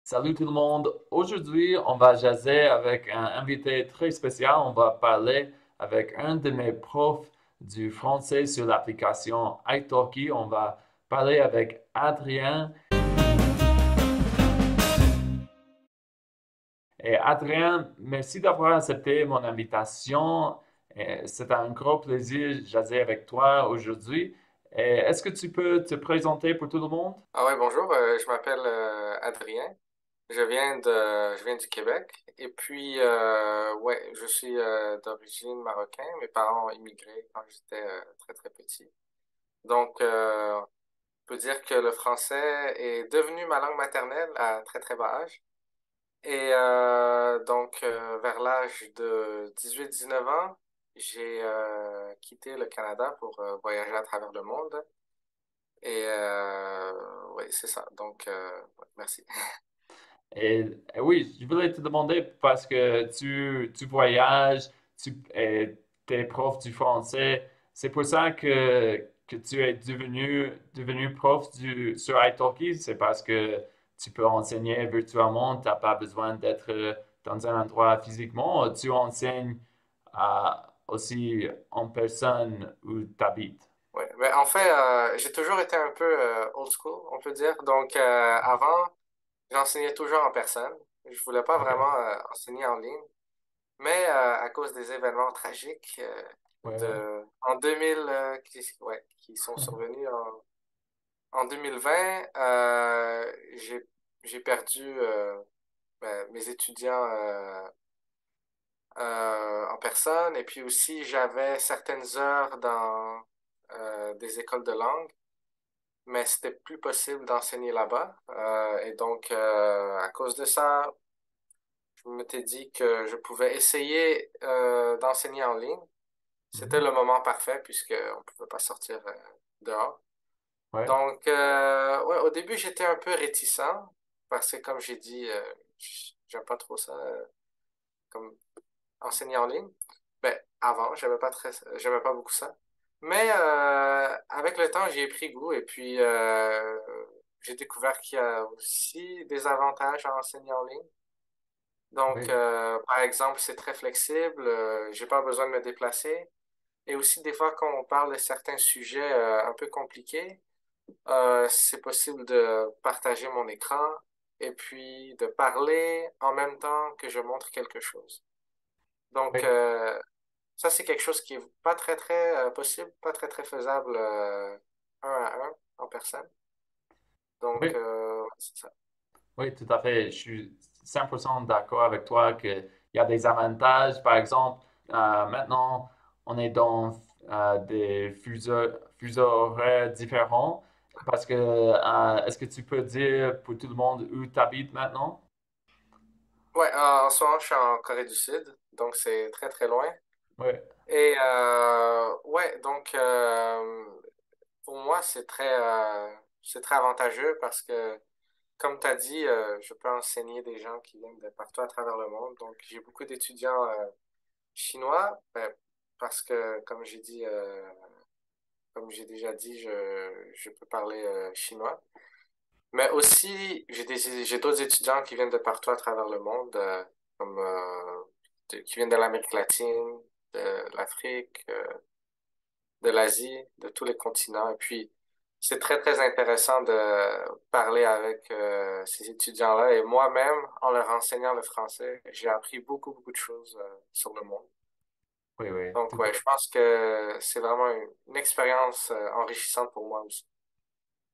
Salut tout le monde. Aujourd'hui, on va jaser avec un invité très spécial. On va parler avec un de mes profs du français sur l'application italki. On va parler avec Adrien. Et Adrien, merci d'avoir accepté mon invitation. C'est un gros plaisir de jaser avec toi aujourd'hui. Est-ce que tu peux te présenter pour tout le monde? Ah ouais, bonjour, je m'appelle Adrien. Je viens du Québec. Et puis, ouais, je suis d'origine marocaine. Mes parents ont immigré quand j'étais très, très petit. Donc, on peut dire que le français est devenu ma langue maternelle à très, très bas âge. Et vers l'âge de 18-19 ans, j'ai quitté le Canada pour voyager à travers le monde. Et ouais, c'est ça. Donc, ouais, merci. Et oui, je voulais te demander parce que tu voyages, t'es prof du français. C'est pour ça que tu es devenu prof sur italki. C'est parce que tu peux enseigner virtuellement, tu n'as pas besoin d'être dans un endroit physiquement. Tu enseignes aussi en personne où tu habites. Ouais, mais en fait, j'ai toujours été un peu old school, on peut dire. Donc, avant, j'enseignais toujours en personne. Je voulais pas OK. vraiment enseigner en ligne. Mais à cause des événements tragiques Ouais, ouais. en 2000, ouais, qui sont survenus en 2020, j'ai perdu mes étudiants en personne. Et puis aussi, j'avais certaines heures dans des écoles de langue, mais c'était plus possible d'enseigner là-bas. Et donc, à cause de ça, je m'étais dit que je pouvais essayer d'enseigner en ligne. C'était Mhm. le moment parfait puisqu'on ne pouvait pas sortir dehors. Ouais. Donc, ouais, au début, j'étais un peu réticent parce que, comme j'ai dit, j'aime pas trop ça, comme enseigner en ligne. Ben, avant, j'aimais pas beaucoup ça. Mais avec le temps, j'y ai pris goût et puis j'ai découvert qu'il y a aussi des avantages à enseigner en ligne. Donc, Oui. par exemple, c'est très flexible, j'ai pas besoin de me déplacer. Et aussi, des fois, quand on parle de certains sujets un peu compliqués, c'est possible de partager mon écran et puis de parler en même temps que je montre quelque chose. Donc, Oui. ça, c'est quelque chose qui est pas très, très possible, pas très, très faisable un à un en personne. Donc, Oui. ouais, c'est ça. Oui, tout à fait. Je suis 100% d'accord avec toi qu'il y a des avantages. Par exemple, maintenant, on est dans des fuseaux horaires différents. Parce que, est-ce que tu peux dire pour tout le monde où tu habites maintenant? Ouais, en ce moment, je suis en Corée du Sud, donc c'est très, très loin. Oui, Et ouais, donc pour moi, c'est très avantageux parce que, comme tu as dit, je peux enseigner des gens qui viennent de partout à travers le monde. Donc, j'ai beaucoup d'étudiants chinois parce que, comme j'ai déjà dit, je peux parler chinois. Mais aussi, j'ai d'autres étudiants qui viennent de partout à travers le monde, comme qui viennent de l'Amérique latine, de l'Afrique, de l'Asie, de tous les continents. Et puis, c'est très, très intéressant de parler avec ces étudiants-là. Et moi-même, en leur enseignant le français, j'ai appris beaucoup, beaucoup de choses sur le monde. oui, oui, Donc, tout ouais, je pense que c'est vraiment une expérience enrichissante pour moi aussi.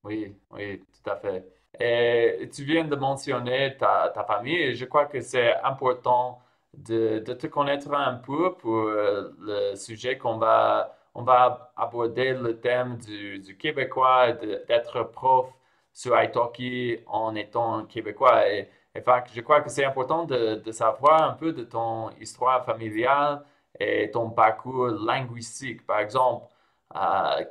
Oui, oui, tout à fait. Et tu viens de mentionner ta famille et je crois que c'est important de te connaître un peu pour le sujet on va aborder le thème du Québécois et d'être prof sur Italki en étant Québécois. Et fait, je crois que c'est important de savoir un peu de ton histoire familiale et ton parcours linguistique. Par exemple,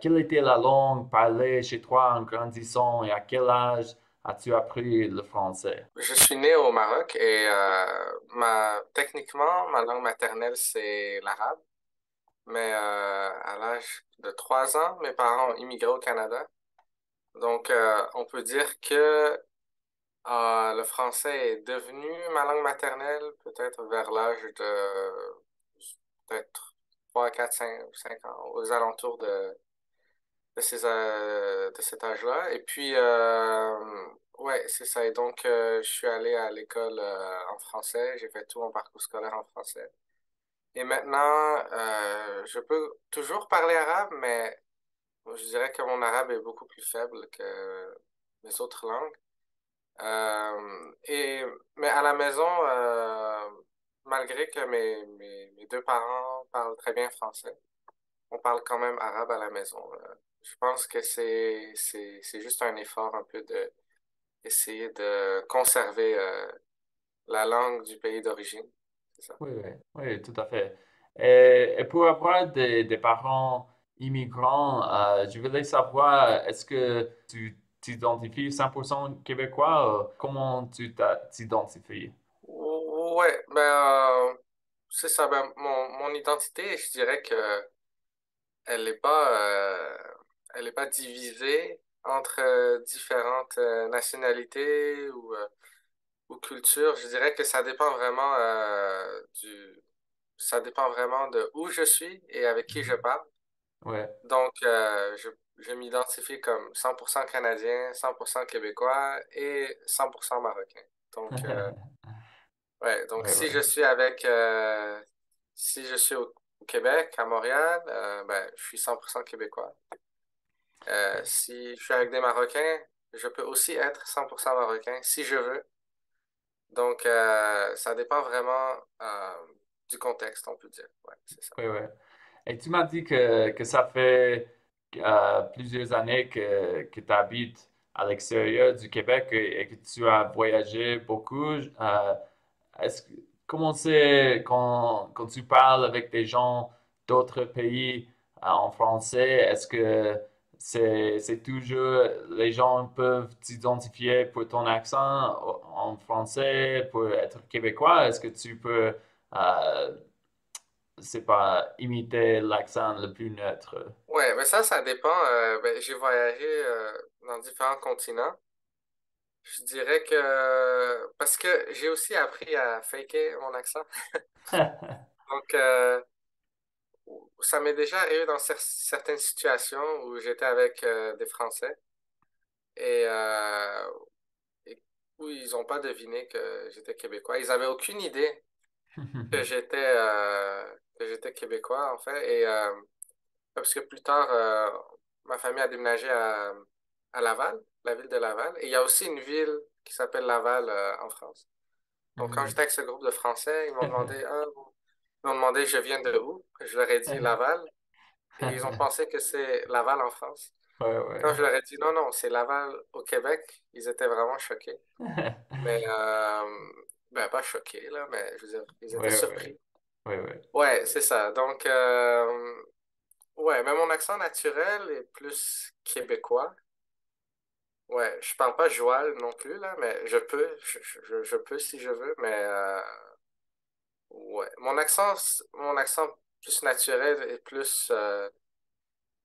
quelle était la langue parlée chez toi en grandissant et à quel âge as-tu appris le français? Je suis né au Maroc et techniquement, ma langue maternelle, c'est l'arabe. Mais à l'âge de 3 ans, mes parents ont immigré au Canada. Donc, on peut dire que Le français est devenu ma langue maternelle peut-être vers l'âge de peut-être 3, 4, 5 ans, aux alentours de cet âge-là. Et puis, ouais, c'est ça. Et donc, je suis allé à l'école en français. J'ai fait tout mon parcours scolaire en français. Et maintenant, je peux toujours parler arabe, mais je dirais que mon arabe est beaucoup plus faible que mes autres langues. Mais à la maison, malgré que mes deux parents parlent très bien français, on parle quand même arabe à la maison. Je pense que c'est juste un effort un peu de essayer de conserver la langue du pays d'origine. C'est ça. Oui, oui, oui, tout à fait. Et pour avoir des parents immigrants, je voulais savoir, est-ce que tu t'identifies 100% québécois? Comment tu t'identifies? Ouais, ben, c'est ça. Ben, mon identité, je dirais que elle n'est pas, elle est pas divisée entre différentes nationalités ou cultures. Je dirais que ça dépend vraiment ça dépend vraiment de où je suis et avec qui je parle. Ouais. Donc, je m'identifie comme 100% canadien, 100% québécois et 100% marocain. Donc, ouais, donc Ouais, ouais. si je suis au Québec, à Montréal, ben, je suis 100% québécois. Si je suis avec des Marocains, je peux aussi être 100% marocain si je veux. Donc, ça dépend vraiment du contexte, on peut dire. Ouais, c'est ça. Oui, oui. Et tu m'as dit que ça fait plusieurs années que tu habites à l'extérieur du Québec et que tu as voyagé beaucoup. Est-ce que, comment c'est quand tu parles avec des gens d'autres pays en français, est-ce que c'est toujours, les gens peuvent t'identifier pour ton accent en français, pour être québécois? Est-ce que tu peux, euh, c'est pas, imiter l'accent le plus neutre? Ouais, mais ça dépend. Ben, j'ai voyagé dans différents continents. Je dirais que parce que j'ai aussi appris à faker mon accent. Donc, ça m'est déjà arrivé dans certaines situations où j'étais avec des Français et, et où ils n'ont pas deviné que j'étais québécois. Ils n'avaient aucune idée que j'étais québécois, en fait. Et parce que plus tard, ma famille a déménagé à Laval, la ville de Laval. Et il y a aussi une ville qui s'appelle Laval en France. Donc, quand j'étais avec ce groupe de Français, ils m'ont demandé je viens de où? Je leur ai dit Laval. Et ils ont pensé que c'est Laval en France. Ouais, ouais. Quand je leur ai dit non, non, c'est Laval au Québec, ils étaient vraiment choqués. Mais, ben, pas choqués, là, mais je veux dire, ils étaient Ouais, ouais, surpris. ouais, ouais. Ouais, c'est ça. Donc, ouais, mais mon accent naturel est plus québécois. Ouais, je parle pas joual non plus, là, mais je peux si je veux, mais ouais. Mon accent plus naturel est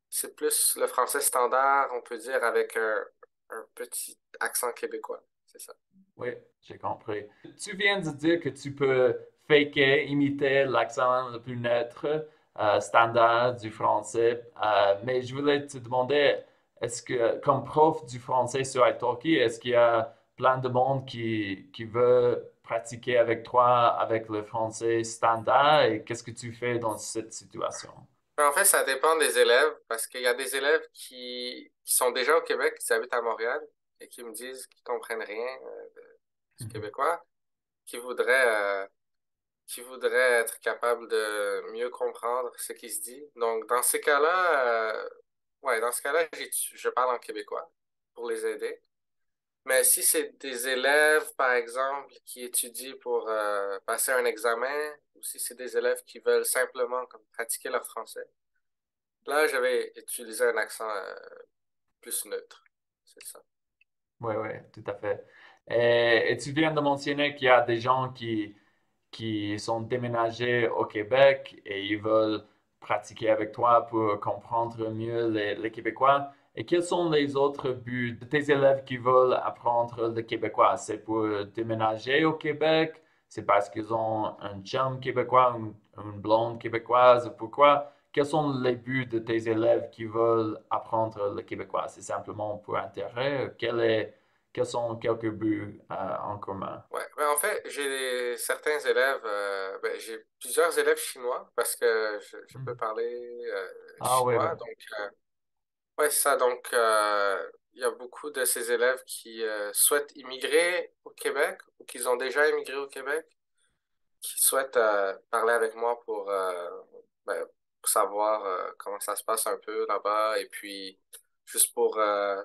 c'est plus le français standard, on peut dire, avec un petit accent québécois. C'est ça. Oui, j'ai compris. Tu viens de dire que tu peux faker, imiter l'accent le plus neutre, standard du français, mais je voulais te demander, est-ce que, comme prof du français sur Italki, est-ce qu'il y a plein de monde qui veut pratiquer avec toi avec le français standard et qu'est-ce que tu fais dans cette situation? Mais en fait, ça dépend des élèves, parce qu'il y a des élèves qui sont déjà au Québec, qui habitent à Montréal, et qui me disent qu'ils comprennent rien du québécois, qui voudraient, euh, qui voudraient être capables de mieux comprendre ce qui se dit. Donc, dans ces cas-là, ouais, dans ce cas-là, je parle en québécois pour les aider. Mais si c'est des élèves, par exemple, qui étudient pour passer un examen, ou si c'est des élèves qui veulent simplement comme, pratiquer leur français, là, je vais utiliser un accent plus neutre. C'est ça. Oui, oui, tout à fait. Et tu viens de mentionner qu'il y a des gens qui sont déménagés au Québec et ils veulent pratiquer avec toi pour comprendre mieux les Québécois. Et quels sont les autres buts de tes élèves qui veulent apprendre le québécois? C'est pour déménager au Québec? C'est parce qu'ils ont un chum québécois, une blonde québécoise? Pourquoi? Quels sont les buts de tes élèves qui veulent apprendre le québécois? C'est simplement pour intérêt? Quels sont quelques buts en commun? Ouais, ben en fait, j'ai certains élèves, ben, j'ai plusieurs élèves chinois parce que je peux Hmm. parler Ah ouais, ouais. chinois. Donc, ouais, c'est ça. Donc, il y a beaucoup de ces élèves qui souhaitent immigrer au Québec ou qui ont déjà immigré au Québec, qui souhaitent parler avec moi ben, pour savoir comment ça se passe un peu là-bas et puis juste pour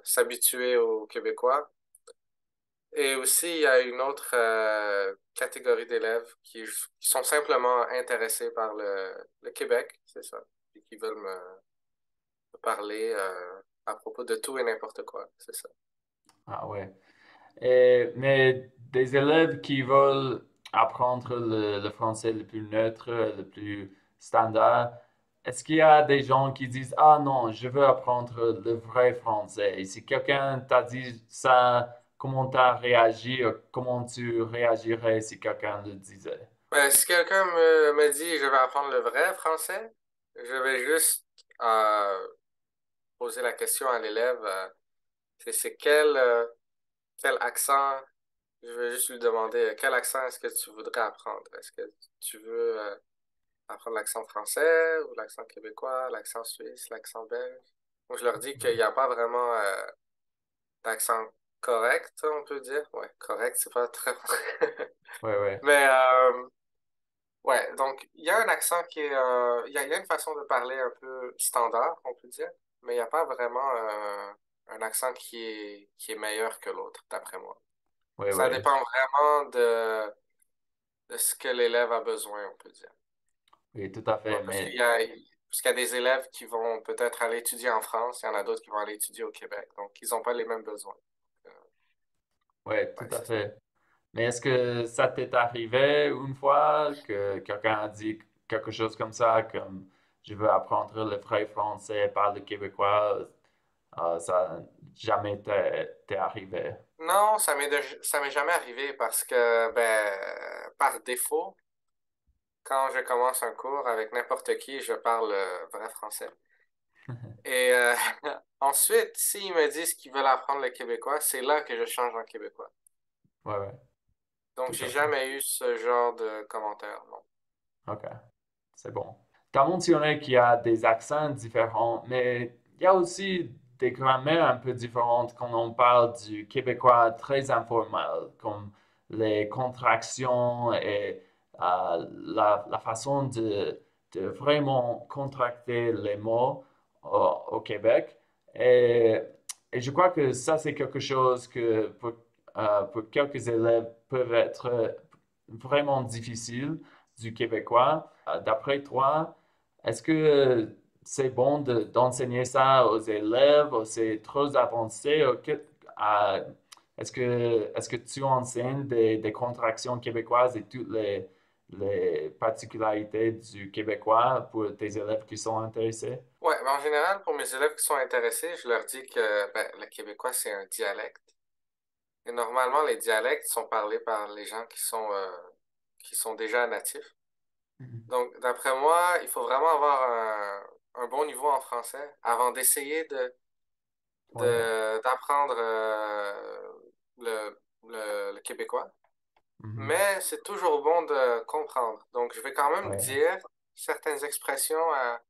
s'habituer aux Québécois. Et aussi, il y a une autre catégorie d'élèves qui sont simplement intéressés par le Québec, c'est ça, et qui veulent me parler à propos de tout et n'importe quoi, c'est ça. Ah ouais. Mais des élèves qui veulent apprendre le français le plus neutre, le plus standard, est-ce qu'il y a des gens qui disent, ah non, je veux apprendre le vrai français? Et si quelqu'un t'a dit ça, comment t'as réagi? Ou comment tu réagirais si quelqu'un le disait? Ben, si quelqu'un me dit je vais apprendre le vrai français, je vais juste poser la question à l'élève, c'est quel accent, je vais juste lui demander quel accent est-ce que tu voudrais apprendre? Est-ce que tu veux apprendre l'accent français ou l'accent québécois, l'accent suisse, l'accent belge? Donc, je leur dis qu'il n'y a pas vraiment d'accent correct, on peut dire. Ouais, correct, c'est pas très... Ouais, ouais, Mais, ouais, donc, il y a un accent qui est... il y a une façon de parler un peu standard, on peut dire, mais il n'y a pas vraiment un accent qui est meilleur que l'autre, d'après moi. ouais, Ça ouais. dépend vraiment de ce que l'élève a besoin, on peut dire. Oui, tout à Ouais, fait. parce qu'il y a des élèves qui vont peut-être aller étudier en France, il y en a d'autres qui vont aller étudier au Québec. Donc, ils n'ont pas les mêmes besoins. Euh, Ouais, tout ouais, à c'est ça. fait. Mais est-ce que ça t'est arrivé une fois que quelqu'un a dit quelque chose comme ça, comme je veux apprendre le vrai français par le québécois, ça jamais t'est arrivé? Non, ça m'est jamais arrivé parce que, ben, par défaut, quand je commence un cours avec n'importe qui, je parle vrai français. Et ensuite, s'ils me disent qu'ils veulent apprendre le québécois, c'est là que je change en québécois. Ouais, ouais, Donc, tout j'ai à fait. jamais eu ce genre de commentaire, non. OK, c'est bon. Tu as mentionné qu'il y a des accents différents, mais il y a aussi des grammaires un peu différentes quand on parle du québécois très informel, comme les contractions et la façon de vraiment contracter les mots au Québec. Et, et je crois que ça, c'est quelque chose que pour quelques élèves peuvent être vraiment difficile du québécois. D'après toi, est-ce que c'est bon d'enseigner ça aux élèves ou c'est trop avancé? Euh, est-ce que tu enseignes des contractions québécoises et toutes les particularités du québécois pour tes élèves qui sont intéressés? Ouais, mais en général, pour mes élèves qui sont intéressés, je leur dis que ben, le québécois, c'est un dialecte. Et normalement, les dialectes sont parlés par les gens qui sont déjà natifs. Mhm. Donc, d'après moi, il faut vraiment avoir un bon niveau en français avant d'essayer Ouais, ouais. d'apprendre le québécois. Mhm. Mais c'est toujours bon de comprendre. Donc, je vais quand même Ouais, dire certaines expressions à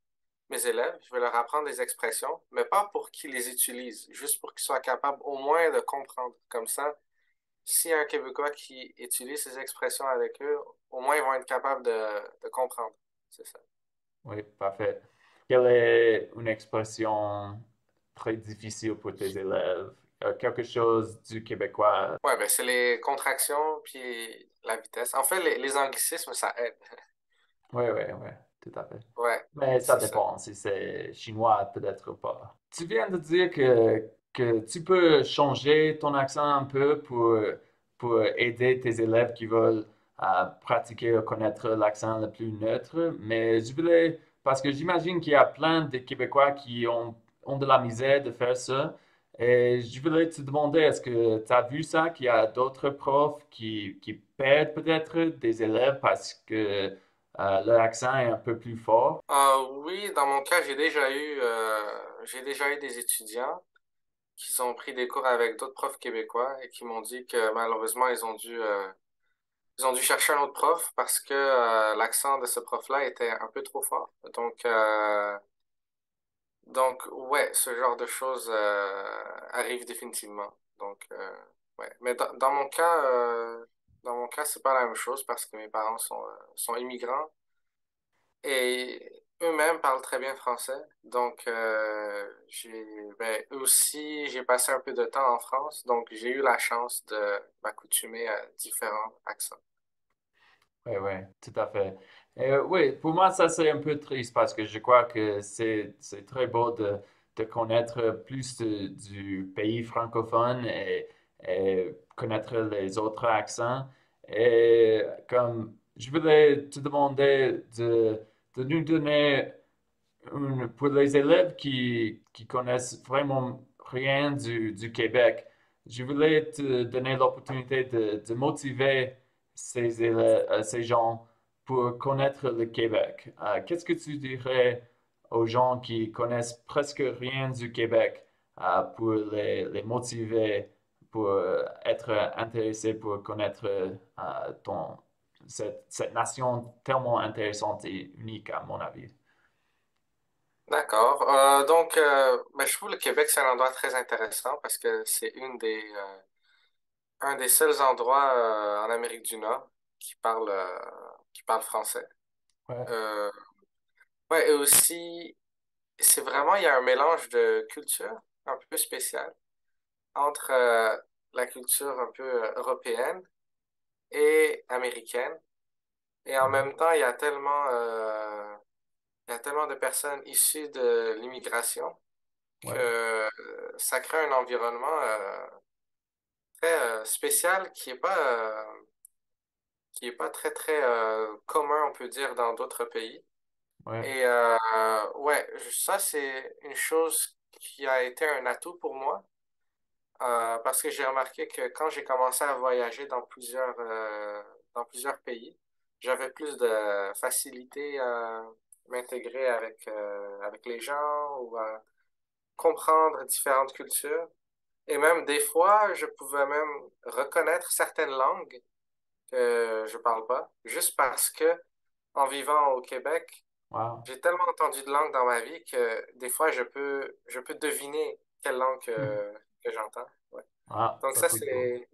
mes élèves. Je vais leur apprendre des expressions, mais pas pour qu'ils les utilisent, juste pour qu'ils soient capables au moins de comprendre. Comme ça, s'il y a un Québécois qui utilise ces expressions avec eux, au moins ils vont être capables de comprendre. C'est ça. oui, parfait. Quelle est une expression très difficile pour tes élèves? Quelque chose du québécois. Ouais, ben c'est les contractions puis la vitesse. En fait, les anglicismes, ça aide. Oui, oui, oui, tout à fait. Ouais, Mais ça c'est ça. dépend. Si c'est chinois, peut-être pas. Tu viens de dire que tu peux changer ton accent un peu pour aider tes élèves qui veulent pratiquer ou connaître l'accent le plus neutre. Mais je voulais, parce que j'imagine qu'il y a plein de Québécois qui ont de la misère de faire ça. Et je voulais te demander, est-ce que tu as vu ça, qu'il y a d'autres profs qui perdent peut-être des élèves parce que leur accent est un peu plus fort? Oui, dans mon cas, j'ai déjà eu des étudiants qui ont pris des cours avec d'autres profs québécois et qui m'ont dit que malheureusement, ils ont dû chercher un autre prof parce que l'accent de ce prof-là était un peu trop fort. Donc, ouais, ce genre de choses arrive définitivement. Ouais. Mais dans mon cas, c'est pas la même chose parce que mes parents sont immigrants et eux-mêmes parlent très bien français. Eux aussi, j'ai passé un peu de temps en France, donc j'ai eu la chance de m'accoutumer à différents accents. Oui, oui, tout à fait. Oui, pour moi, ça c'est un peu triste parce que je crois que c'est très beau de connaître plus du pays francophone et connaître les autres accents. Et comme je voulais te demander de nous donner pour les élèves qui connaissent vraiment rien du Québec, je voulais te donner l'opportunité de motiver ces gens pour connaître le Québec. Qu'est-ce que tu dirais aux gens qui connaissent presque rien du Québec pour les motiver, pour être intéressés pour connaître cette nation tellement intéressante et unique, à mon avis? D'accord. Je trouve le Québec, c'est un endroit très intéressant parce que c'est un des seuls endroits en Amérique du Nord qui parle français. Ouais, Euh, ouais, et aussi, il y a un mélange de culture un peu spécial entre la culture un peu européenne et américaine. Et en même temps, il y a tellement de personnes issues de l'immigration que ouais, ça crée un environnement très spécial qui est pas très commun, on peut dire, dans d'autres pays. ouais, Ça, c'est une chose qui a été un atout pour moi parce que j'ai remarqué que quand j'ai commencé à voyager dans plusieurs pays, j'avais plus de facilité à m'intégrer avec les gens ou à comprendre différentes cultures. Et même des fois, je pouvais même reconnaître certaines langues que je parle pas, juste parce que en vivant au Québec, wow. j'ai tellement entendu de langues dans ma vie que des fois, je peux deviner quelle langue que j'entends. Ouais. Ah, Donc ça ça, c'est cool. c'est...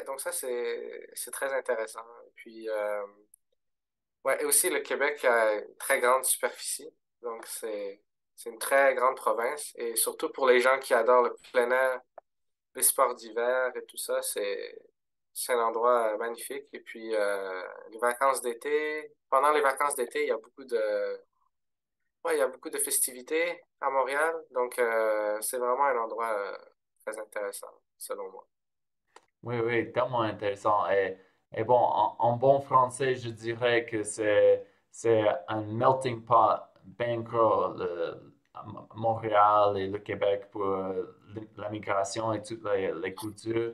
Donc ça, c'est très intéressant. Et aussi, le Québec a une très grande superficie. Donc c'est une très grande province. Et surtout pour les gens qui adorent le plein air, les sports d'hiver et tout ça, c'est un endroit magnifique. Les vacances d'été, pendant les vacances d'été, il y a beaucoup de festivités à Montréal. C'est vraiment un endroit très intéressant, selon moi. Oui, oui, tellement intéressant. Et bon, en bon français, je dirais que c'est un melting pot bien gros, Montréal et le Québec pour la migration et toutes les cultures.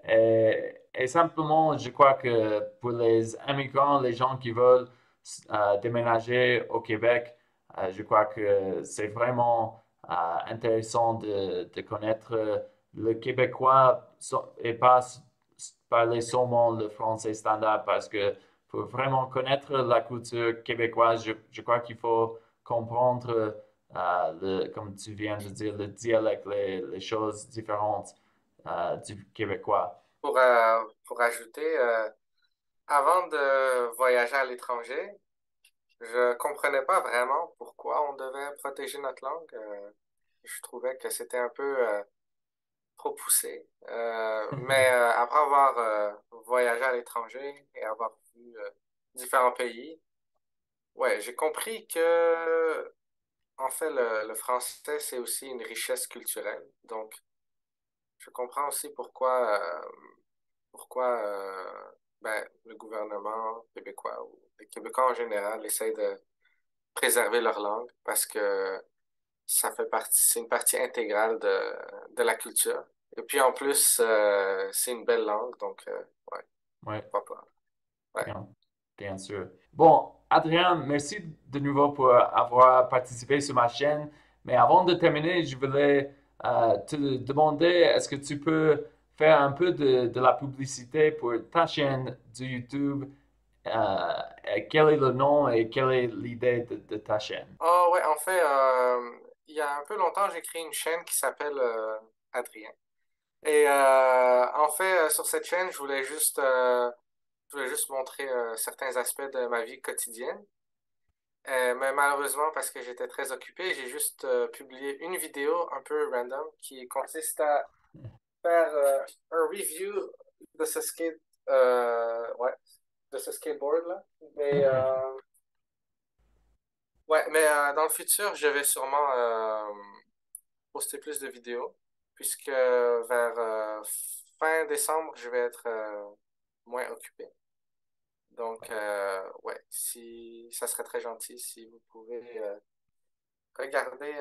Et simplement, je crois que pour les immigrants, les gens qui veulent déménager au Québec, je crois que c'est vraiment intéressant de connaître le québécois et pas parler seulement le français standard parce que pour vraiment connaître la culture québécoise, je crois qu'il faut comprendre, comme tu viens de dire, le dialecte, les choses différentes du québécois. Pour ajouter, avant de voyager à l'étranger, je comprenais pas vraiment pourquoi on devait protéger notre langue. Je trouvais que c'était un peu trop poussé. Après avoir voyagé à l'étranger et avoir vu différents pays, ouais, j'ai compris que en fait le français c'est aussi une richesse culturelle. Donc je comprends aussi pourquoi le gouvernement québécois ou les Québécois en général essayent de préserver leur langue parce que ça fait partie, c'est une partie intégrale de la culture. Et puis en plus, c'est une belle langue, donc ouais, Ouais. pourquoi pas. Ouais. Bien, bien sûr. Bon, Adrien, merci de nouveau pour avoir participé sur ma chaîne. Mais avant de terminer, je voulais te demander, est-ce que tu peux faire un peu de la publicité pour ta chaîne de YouTube? Quel est le nom et quelle est l'idée de ta chaîne? Oh ouais, en fait, il y a un peu longtemps, j'ai créé une chaîne qui s'appelle Adrien. Et en fait, sur cette chaîne, je voulais juste montrer certains aspects de ma vie quotidienne. Mais malheureusement, parce que j'étais très occupé, j'ai juste publié une vidéo un peu random qui consiste à faire un review de ce ouais, de ce skateboard là. Mais ouais, mais dans le futur, je vais sûrement poster plus de vidéos, puisque vers fin décembre, je vais être moins occupé. Donc, ouais, si ça serait très gentil si vous pouvez regarder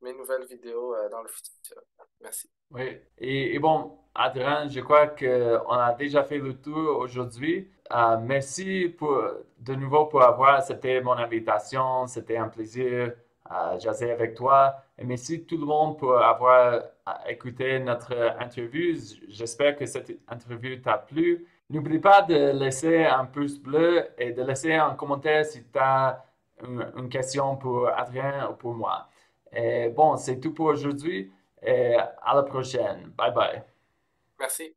mes nouvelles vidéos dans le futur. Merci. Oui, et bon, Adrien, je crois qu'on a déjà fait le tour aujourd'hui. Merci de nouveau pour avoir accepté mon invitation. C'était un plaisir jaser avec toi. Et merci tout le monde pour avoir écouté notre interview. J'espère que cette interview t'a plu. N'oublie pas de laisser un pouce bleu et de laisser un commentaire si tu as une question pour Adrien ou pour moi. Et bon, c'est tout pour aujourd'hui. Et à la prochaine. Bye bye. Merci.